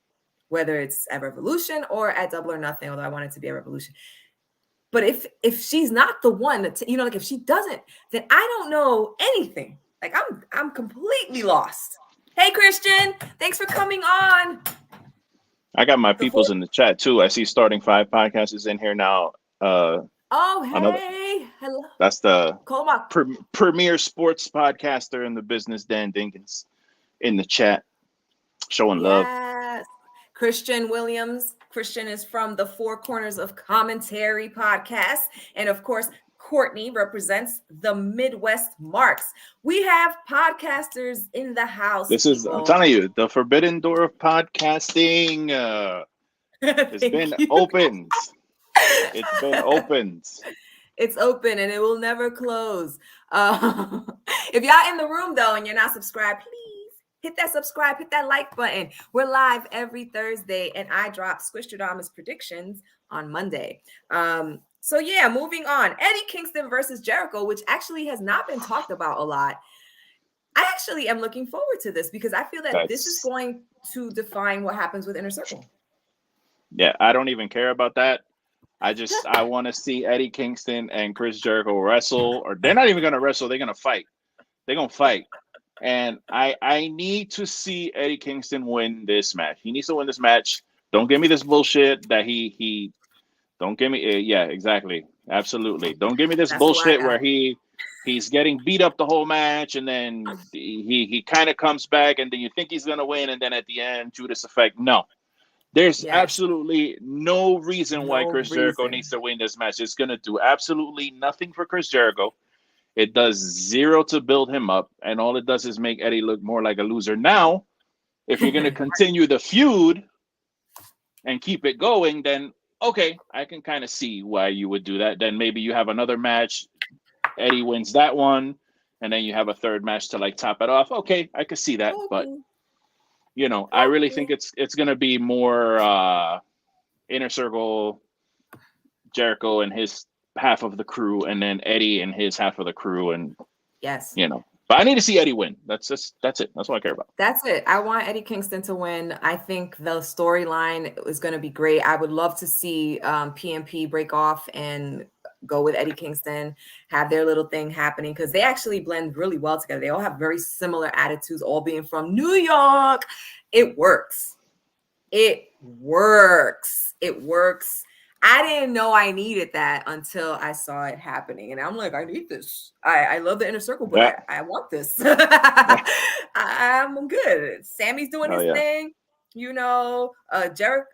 whether it's at Revolution or at Double or Nothing, although I want it to be at Revolution. But if she's not the one that, like if she doesn't, then I don't know anything. Like I'm completely lost. Hey, Christian, thanks for coming on. I got my peoples in the chat too. I see Starting Five Podcast is in here now. Oh, hey. Hello. That's the Colma. premier sports podcaster in the business, Dan Dinkins, in the chat, showing love. Christian Williams. Christian is from the Four Corners of Commentary podcast. And of course, Courtney represents the Midwest Marks. We have podcasters in the house. This is, I'm telling you, the forbidden door of podcasting has been opened. It's been opened. It's open and it will never close. If y'all in the room though and you're not subscribed, please hit that subscribe, hit that like button. We're live every Thursday and I drop Squishtradamus predictions on Monday. So yeah, moving on. Eddie Kingston versus Jericho, which actually has not been talked about a lot. I actually am looking forward to this because I feel that this is going to define what happens with Inner Circle. Yeah, I don't even care about that. I want to see Eddie Kingston and Chris Jericho wrestle, or they're not even going to wrestle. They're going to fight. They're going to fight. And I need to see Eddie Kingston win this match. He needs to win this match. Don't give me this bullshit that he don't give me. Yeah, exactly. Absolutely. Don't give me this bullshit where he's getting beat up the whole match and then he kind of comes back and then you think he's going to win. And then at the end, Judas effect. No. There's absolutely no reason why Chris Jericho needs to win this match. It's going to do absolutely nothing for Chris Jericho. It does zero to build him up, and all it does is make Eddie look more like a loser. Now, if you're going to continue the feud and keep it going, then, okay, I can kind of see why you would do that. Then maybe you have another match, Eddie wins that one, and then you have a third match to, like, top it off. Okay, I could see that, but... I really think it's going to be more Inner Circle, Jericho and his half of the crew, and then Eddie and his half of the crew. And but I need to see Eddie win. That's it. That's what I care about. That's it. I want Eddie Kingston to win. I think the storyline is going to be great. I would love to see PMP break off and go with Eddie Kingston, have their little thing happening because they actually blend really well together. They all have very similar attitudes, all being from New York. It works. It works. I didn't know I needed that until I saw it happening. And I'm like, I need this. I love the Inner Circle, but I want this. I'm good. Sammy's doing his thing. Hager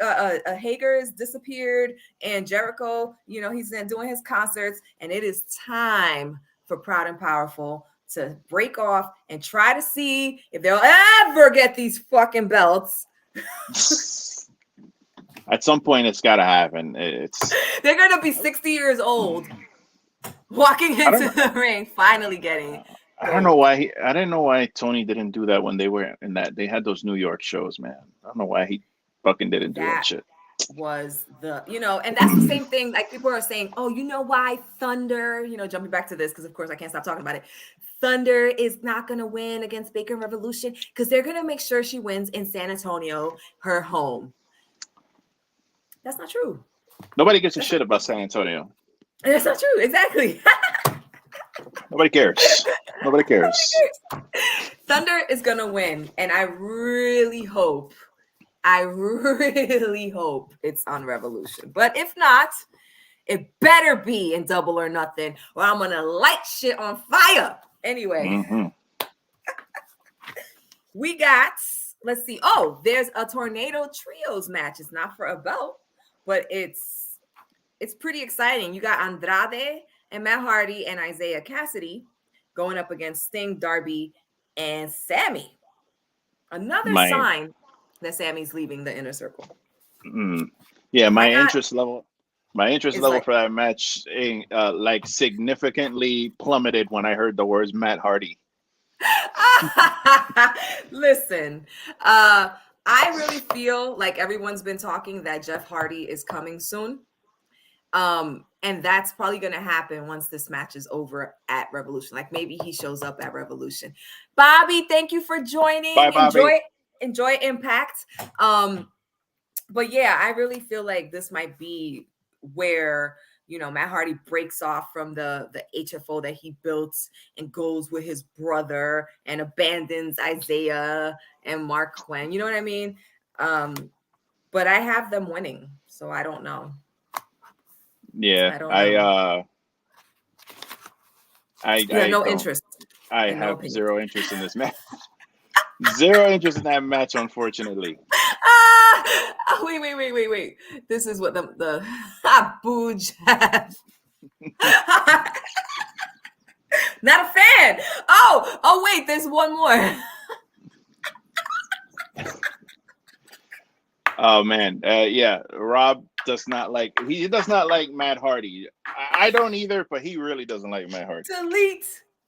has disappeared, and Jericho, he's then doing his concerts, and it is time for Proud and Powerful to break off and try to see if they'll ever get these fucking belts. At some point, it's got to happen. They're gonna be 60 years old, walking into the ring, finally getting. I don't know why I didn't know why Tony didn't do that when they were in that. They had those New York shows, man. I don't know why he fucking didn't do that shit. Was the and that's the same thing. Like people are saying, oh, you know why Thunder? Jumping back to this because of course I can't stop talking about it. Thunder is not gonna win against Baker Revolution because they're gonna make sure she wins in San Antonio, her home. That's not true. Nobody gives a shit about San Antonio. That's not true. Exactly. Nobody cares. Thunder is gonna win, and I really hope it's on Revolution. But if not, it better be in Double or Nothing, or I'm gonna light shit on fire. Anyway, we got, let's see. Oh, there's a Tornado Trios match. It's not for a belt, but it's pretty exciting. You got Andrade and Matt Hardy and Isaiah Cassidy going up against Sting, Darby, and Sammy. Another sign that Sammy's leaving the Inner Circle. Yeah, my interest level for that match like significantly plummeted when I heard the words Matt Hardy. Listen, I really feel like everyone's been talking that Jeff Hardy is coming soon. And that's probably going to happen once this match is over at Revolution. Like maybe he shows up at Revolution. Bobby, thank you for joining. Bye, Bobby. Enjoy Impact. But yeah, I really feel like this might be where, Matt Hardy breaks off from the HFO that he built and goes with his brother and abandons Isaiah and Mark Quinn. You know what I mean? But I have them winning, so I don't know. Yeah, I no interest. I have zero interest in this match. Zero interest in that match, unfortunately. Wait. This is what the Booge has. Not a fan. Oh, wait, there's one more. Oh man, yeah, Rob does not like Matt Hardy. I don't either, but he really doesn't like Matt Hardy.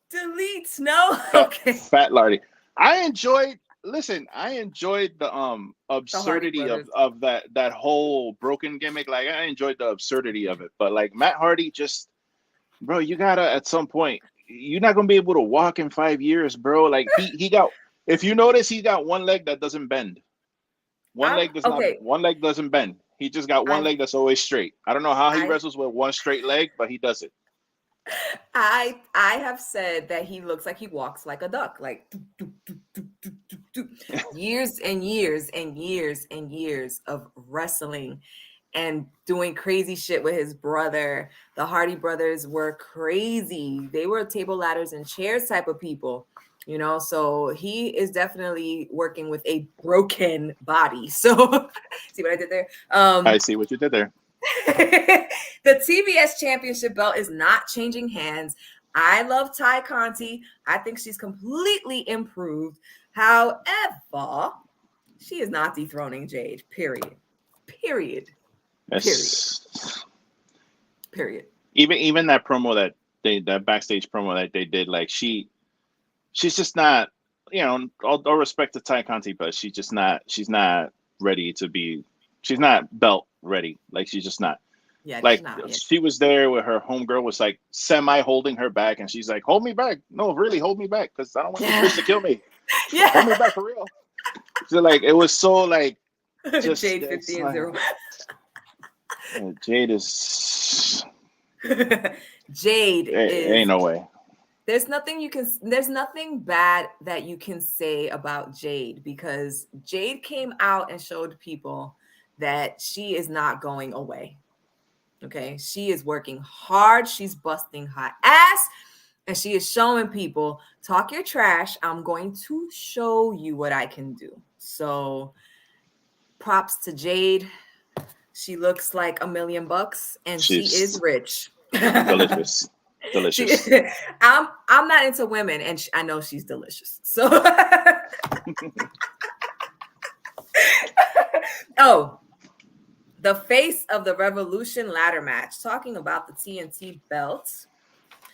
Delete. No, okay. Fat Lardy. I enjoyed the absurdity of that whole broken gimmick. Like I enjoyed the absurdity of it, but like Matt Hardy, just bro, you gotta at some point. You're not gonna be able to walk in 5 years, bro. Like he got. If you notice, he got one leg that doesn't bend. One leg doesn't bend. He just got one leg that's always straight. I don't know how he wrestles with one straight leg, but he does it. I have said that he looks like he walks like a duck, like years and years and years and years of wrestling and doing crazy shit with his brother. The Hardy brothers were crazy. They were table, ladders, and chairs type of people. So he is definitely working with a broken body. So see what I did there? I see what you did there. The TBS championship belt is not changing hands. I love Ty Conti. I think she's completely improved. However, she is not dethroning Jade. Period. Yes. Period. Even that promo that backstage promo that they did, like she's just not, all respect to Ty Conti, but she's not ready to be, she's not belt ready. Like she's just not. Yeah, like she was there with her homegirl was like semi holding her back, and she's like, "Hold me back, no, really hold me back, because I don't want this bitch to kill me. Yeah, hold me back for real." So like it was so like just Jade 50-0. Jade is Jade ain't no way. There's nothing bad that you can say about Jade, because Jade came out and showed people that she is not going away. Okay. She is working hard. She's busting her ass, and she is showing people, talk your trash. I'm going to show you what I can do. So props to Jade. She looks like $1 million, and she is rich. Delicious. I'm not into women, and I know she's delicious. So, the face of the Revolution ladder match, talking about the TNT belt.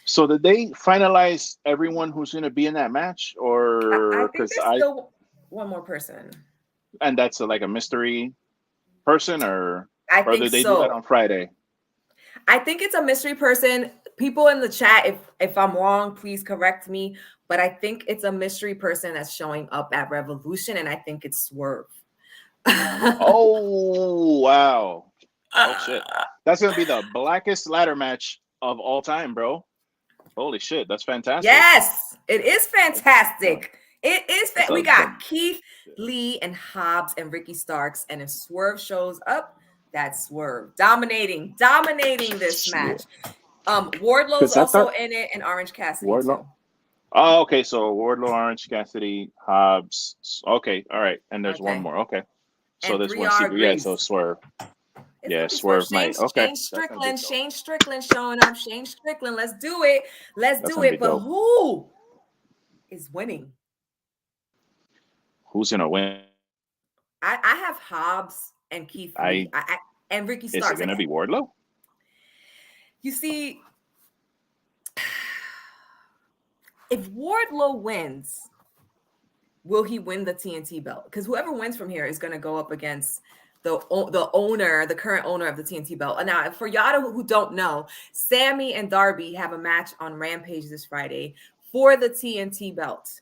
So did they finalize everyone who's going to be in that match, or I think there's still one more person? And that's like a mystery person, or did they so. do that on Friday? I think it's a mystery person. People in the chat, if I'm wrong, please correct me. But I think it's a mystery person that's showing up at Revolution, and I think it's Swerve. Oh, wow. Oh, shit. That's going to be the blackest ladder match of all time, bro. Holy shit. That's fantastic. Yes, it is fantastic. It is that we got Keith Lee and Hobbs and Ricky Starks, and if Swerve shows up, that's Swerve dominating this match. Wardlow's also in it, and Orange Cassidy too. Oh, okay. So Wardlow, Orange Cassidy, Hobbs. Okay, all right. And there's one more. Okay. So and there's one secret. Yeah, so Swerve. Swerve might. Okay. Shane Strickland showing up. Shane Strickland. Let's do it. But who is winning? Who's gonna win? I have Hobbs and Keith Lee and Ricky Starks. Is it gonna be Wardlow? You see, if Wardlow wins, will he win the TNT belt? Because whoever wins from here is going to go up against the current owner of the TNT belt. And now, for y'all who don't know, Sammy and Darby have a match on Rampage this Friday for the TNT belt.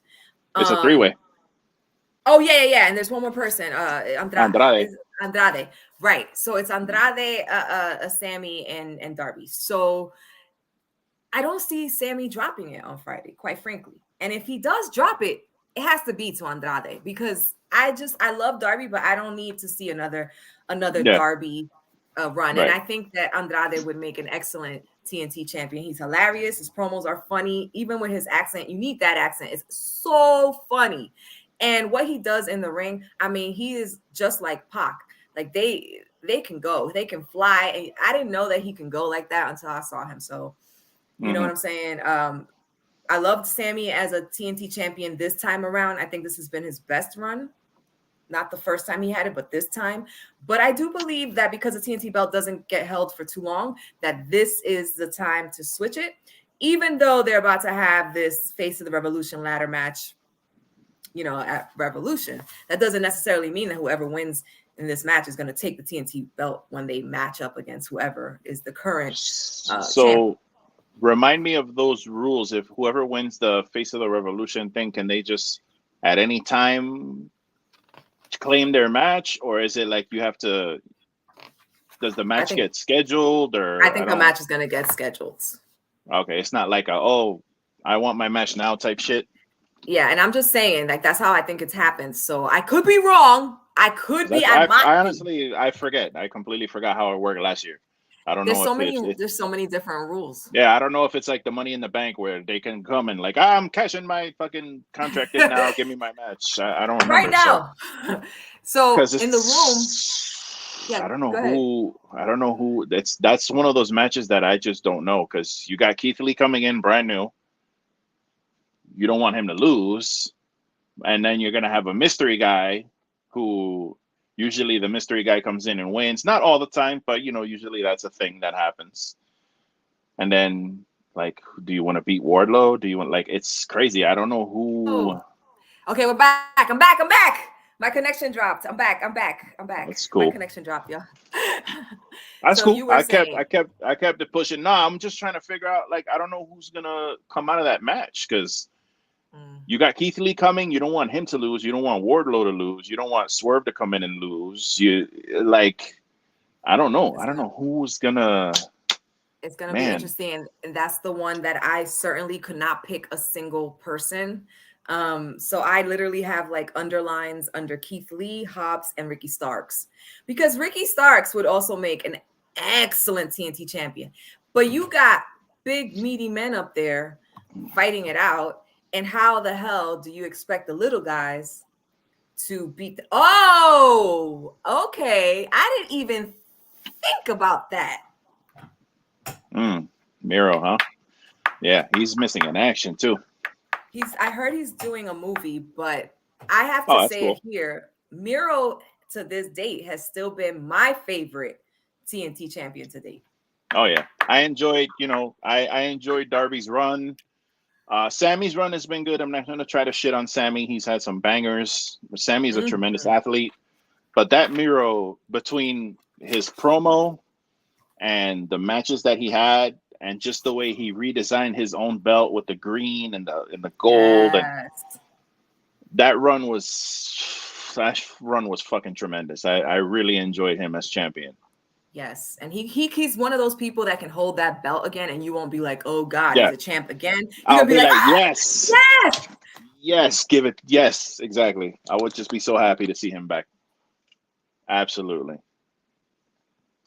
It's a three-way. Oh, yeah. And there's one more person, Andrade. Right. So it's Andrade, Sammy, and Darby. So I don't see Sammy dropping it on Friday, quite frankly. And if he does drop it, it has to be to Andrade, because I love Darby, but I don't need to see another Darby run. Right. And I think that Andrade would make an excellent TNT champion. He's hilarious. His promos are funny. Even with his accent, you need that accent. It's so funny. And what he does in the ring, I mean, he is just like Pac. Like they can go, they can fly. And I didn't know that he can go like that until I saw him. So, you know what I'm saying? I loved Sammy as a TNT champion this time around. I think this has been his best run. Not the first time he had it, but this time. But I do believe that because the TNT belt doesn't get held for too long, that this is the time to switch it. Even though they're about to have this Face of the Revolution ladder match, at Revolution, that doesn't necessarily mean that whoever wins in this match is going to take the TNT belt when they match up against whoever is the current champion. Remind me of those rules. If whoever wins the Face of the Revolution thing, can they just at any time claim their match, or is it like you have to? Does the match get scheduled, or I think the match is going to get scheduled. Okay, it's not like I want my match now type shit. Yeah, and I'm just saying, like, that's how I think it's happened. So I could be wrong. I honestly forget. I completely forgot how it worked last year. I don't know. There's so many different rules. Yeah, I don't know if it's like the Money in the Bank where they can come and like, I'm cashing my fucking contract in now. Give me my match. I don't remember. Right now. So in the room. Yeah, I don't know who. That's one of those matches that I just don't know, because you got Keith Lee coming in brand new. You don't want him to lose, and then you're gonna have a mystery guy who. Usually the mystery guy comes in and wins. Not all the time, but, usually that's a thing that happens. And then, like, do you want to beat Wardlow? Do you want, like, it's crazy. I don't know who. Oh. Okay, we're back. I'm back. My connection dropped. I'm back. That's cool. My connection dropped, y'all. That's cool. I kept it pushing. No, I'm just trying to figure out, like, I don't know who's going to come out of that match, because you got Keith Lee coming. You don't want him to lose. You don't want Wardlow to lose. You don't want Swerve to come in and lose. I don't know. I don't know who's gonna. It's gonna be interesting, and that's the one that I certainly could not pick a single person. So I literally have like underlines under Keith Lee, Hobbs, and Ricky Starks, because Ricky Starks would also make an excellent TNT champion. But you got big meaty men up there fighting it out. And how the hell do you expect the little guys to beat okay. I didn't even think about that. Miro, huh? Yeah, he's missing in action too. I heard he's doing a movie, but I have to say it here. Miro to this date has still been my favorite TNT champion to date. Oh yeah. I enjoyed Darby's run. Sammy's run has been good. I'm not going to try to shit on Sammy. He's had some bangers. Sammy's a tremendous athlete. But that Miro, between his promo and the matches that he had, and just the way he redesigned his own belt with the green and the gold, and that run was fucking tremendous. I really enjoyed him as champion. Yes, and he's one of those people that can hold that belt again, and you won't be like, "Oh God, he's a champ again." You're gonna be like, yes, Yes, give it. Yes, exactly. I would just be so happy to see him back. Absolutely.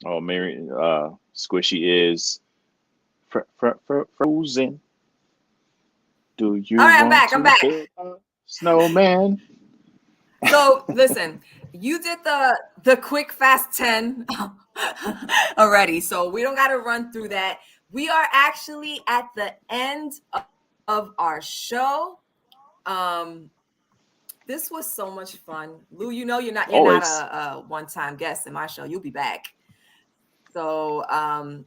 Oh, Mary, Squishy is frozen. Do you All right, I'm want back. I'm to back. build a snowman? So listen, you did the quick fast 10 already, so we don't got to run through that. We are actually at the end of our show. This was so much fun. Lou, you know you're not Always. a one-time guest in my show. You'll be back. So I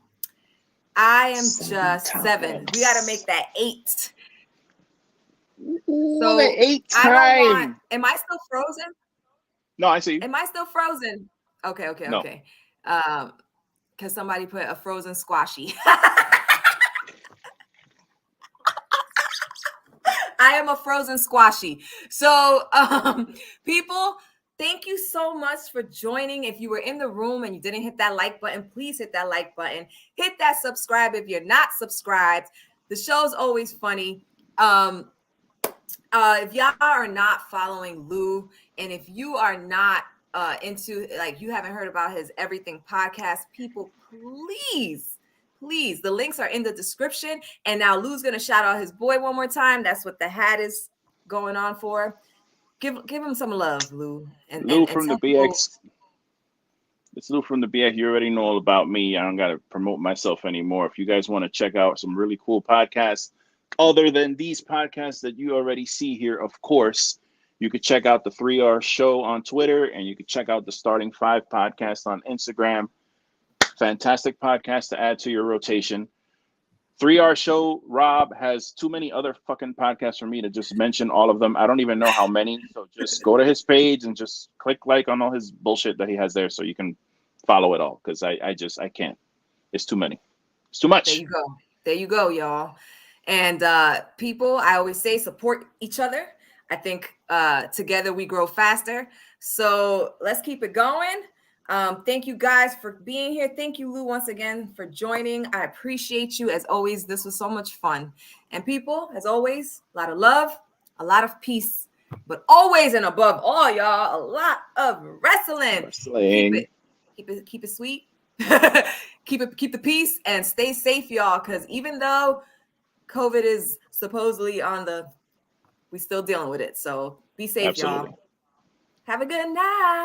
am 7 times. just 7. We got to make that 8. Ooh, the So eight I don't want. time. Am I still frozen? No, I see you. Am I still frozen? Okay, No. okay. Because somebody put a frozen squashy. I am a frozen squashy. So, people, thank you so much for joining. If you were in the room and you didn't hit that like button, please hit that like button. Hit that subscribe if you're not subscribed. The show's always funny. If y'all are not following Lou, and if you are not into, like, you haven't heard about his Everything podcast, people, please, the links are in the description. And now Lou's gonna shout out his boy one more time. That's what the hat is going on for. Give him some love, Lou, and Lou from the tell people. BX. It's Lou from the BX. You already know all about me. I don't got to promote myself anymore. If you guys want to check out some really cool podcasts, other than these podcasts that you already see here, of course, you could check out the 3R Show on Twitter, and you could check out the Starting Five podcast on Instagram. Fantastic podcast to add to your rotation. 3R Show, Rob has too many other fucking podcasts for me to just mention all of them. I don't even know how many. So just go to his page and just click like on all his bullshit that he has there so you can follow it all. Because I can't. It's too many. It's too much. There you go, y'all. And people, I always say, support each other. I think together we grow faster. So let's keep it going. Thank you guys for being here. Thank you, Lou, once again for joining. I appreciate you. As always, this was so much fun. And people, as always, a lot of love, a lot of peace, but always and above all, y'all, a lot of wrestling. Wrestling. Keep it sweet. keep the peace and stay safe, y'all, because even though COVID is supposedly we still dealing with it. So be safe, Absolutely. y'all. Have a good night.